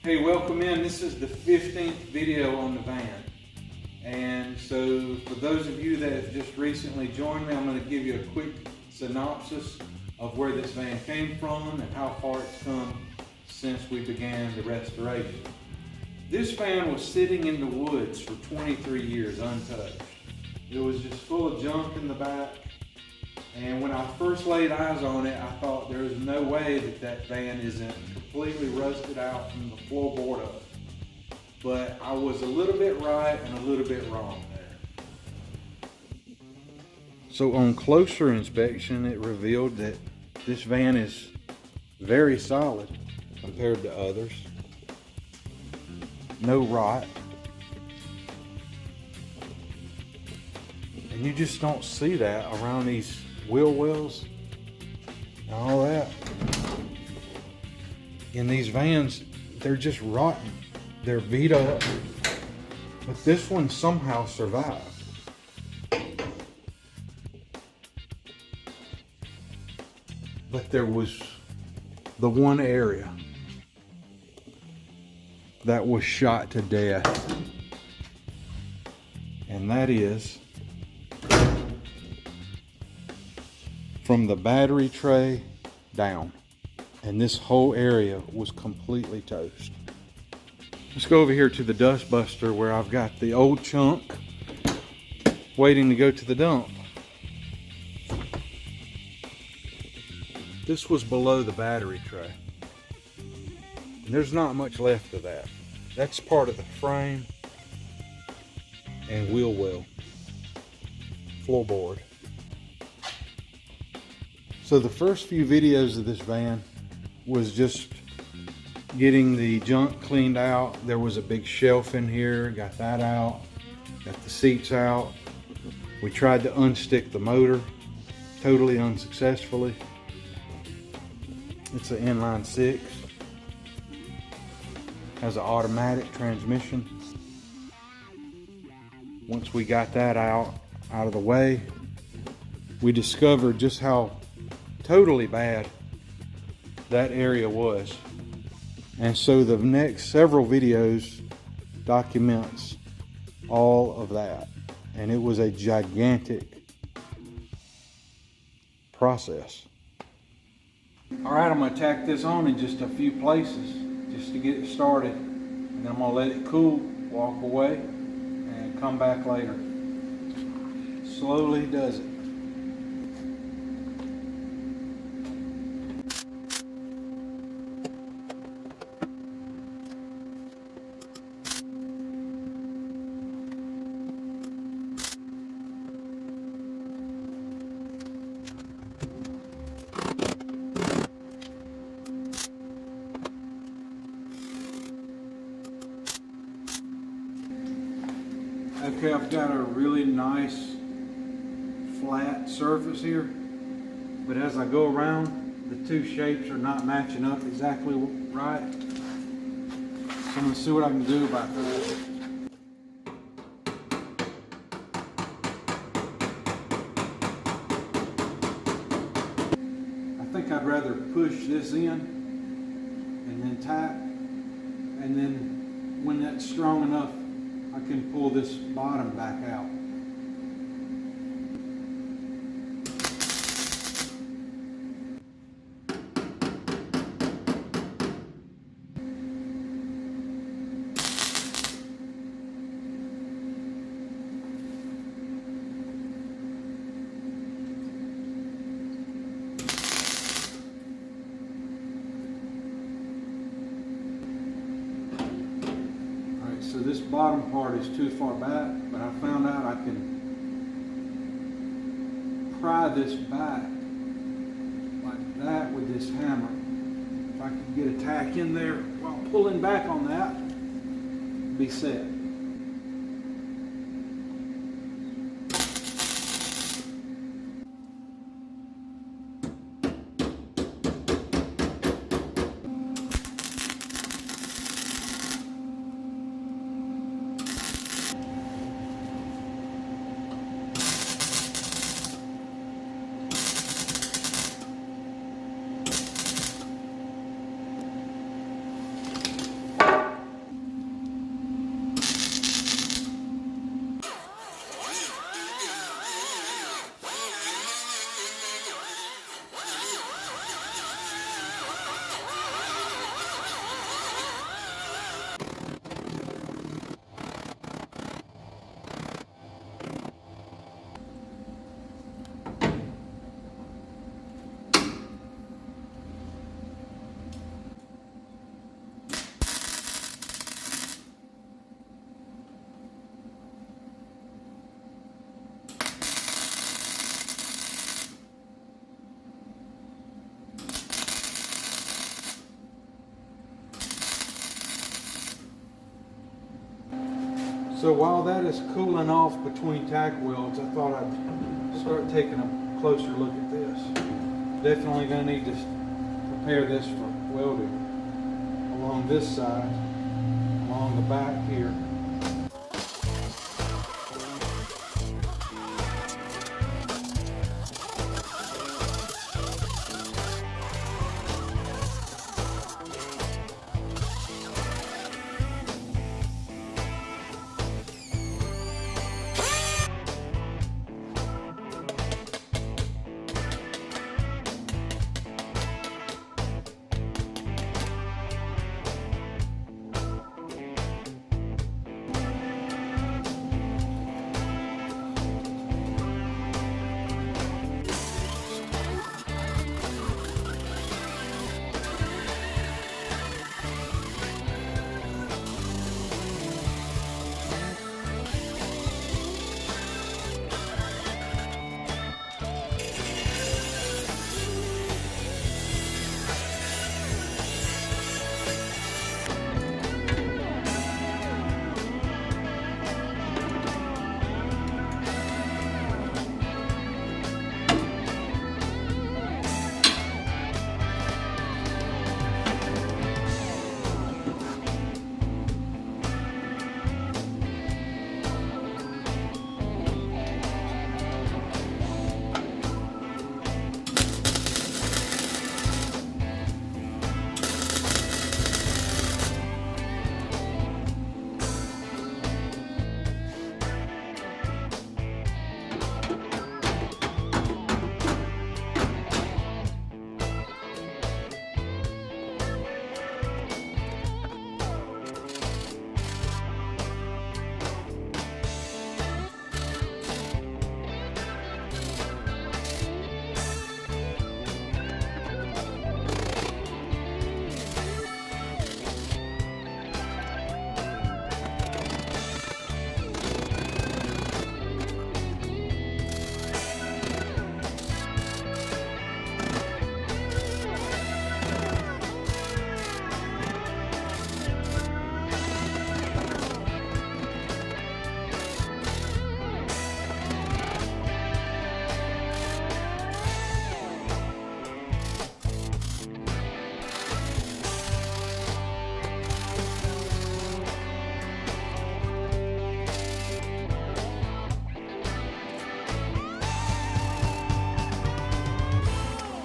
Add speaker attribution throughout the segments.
Speaker 1: Hey, welcome in. This is the 15th video on the van. And so for those of you that have just recently joined me, I'm going to give you a quick synopsis of where this van came from and how far it's come since we began the restoration. This van was sitting in the woods for 23 years untouched. It was just full of junk in the back. And when I first laid eyes on it, I thought there was no way that van isn't completely rusted out from the floorboard up. But I was a little bit right and a little bit wrong there. So on closer inspection, it revealed that this van is very solid compared to others. No rot. And you just don't see that around these wheel wells and all that. In these vans, they're just rotten. They're beat up. But this one somehow survived. But there was the one area that was shot to death. And that is from the battery tray down. And this whole area was completely toast. Let's go over here to the dust buster where I've got the old chunk waiting to go to the dump. This was below the battery tray. And there's not much left of that. That's part of the frame and wheel well, floorboard. So the first few videos of this van was just getting the junk cleaned out. There was a big shelf in here, got that out, got the seats out. We tried to unstick the motor, totally unsuccessfully. It's an inline 6, has an automatic transmission. Once we got that out of the way, we discovered just how totally bad that area was. And so the next several videos documents all of that. And it was a gigantic process. All right, I'm gonna tack this on in just a few places just to get it started. And then I'm gonna let it cool, walk away, and come back later. Slowly does it. Okay, I've got a really nice flat surface here, but as I go around, the two shapes are not matching up exactly right. So I'm going to see what I can do about that. I think I'd rather push this in and then tack, and then when that's strong enough, I can pull this bottom back out. So this bottom part is too far back, but I found out I can pry this back like that with this hammer. If I could get a tack in there while pulling back on that, it'd be set. So while that is cooling off between tack welds, I thought I'd start taking a closer look at this. Definitely going to need to prepare this for welding along this side, along the back here.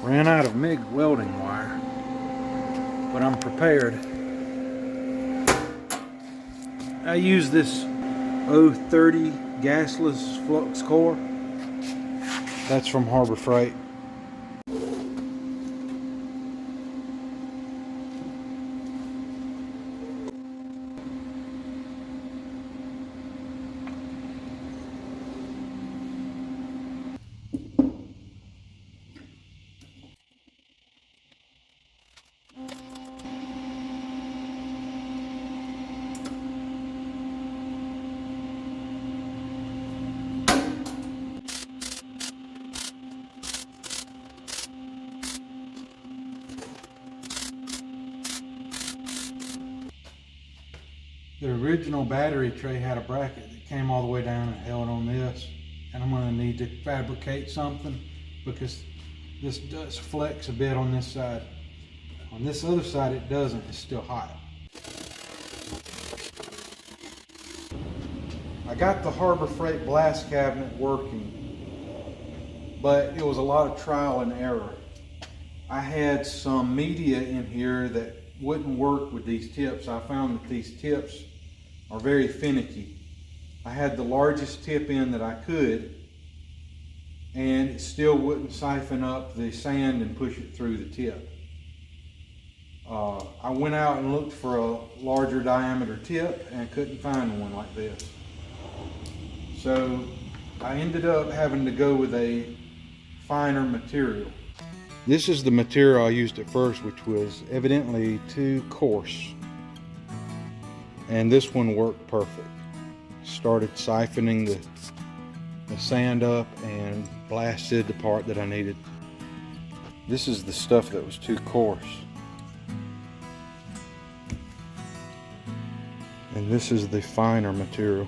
Speaker 1: Ran out of MIG welding wire, but I'm prepared. I use this 030 gasless flux core. That's from Harbor Freight. The original battery tray had a bracket that came all the way down and held on this, and I'm going to need to fabricate something because this does flex a bit on this side. On this other side it doesn't, it's still hot. I got the Harbor Freight blast cabinet working, but it was a lot of trial and error. I had some media in here that wouldn't work with these tips. I found that these tips are very finicky. I had the largest tip in that I could, and it still wouldn't siphon up the sand and push it through the tip. I went out and looked for a larger diameter tip and couldn't find one like this. So I ended up having to go with a finer material. This is the material I used at first, which was evidently too coarse. And this one worked perfect. Started siphoning the sand up and blasted the part that I needed. This is the stuff that was too coarse. And this is the finer material.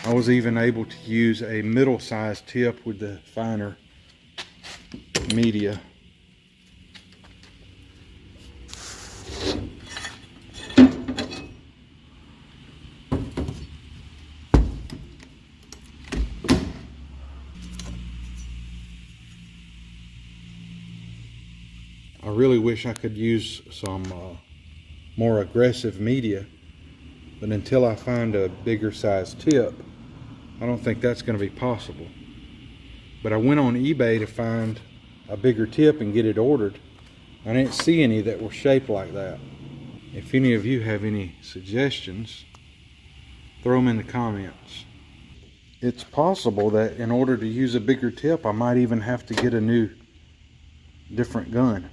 Speaker 1: I was even able to use a middle-sized tip with the finer media. I really wish I could use some more aggressive media, but until I find a bigger size tip, I don't think that's going to be possible. But I went on eBay to find a bigger tip and get it ordered. I didn't see any that were shaped like that. If any of you have any suggestions, throw them in the comments. It's possible that in order to use a bigger tip, I might even have to get a new, different gun.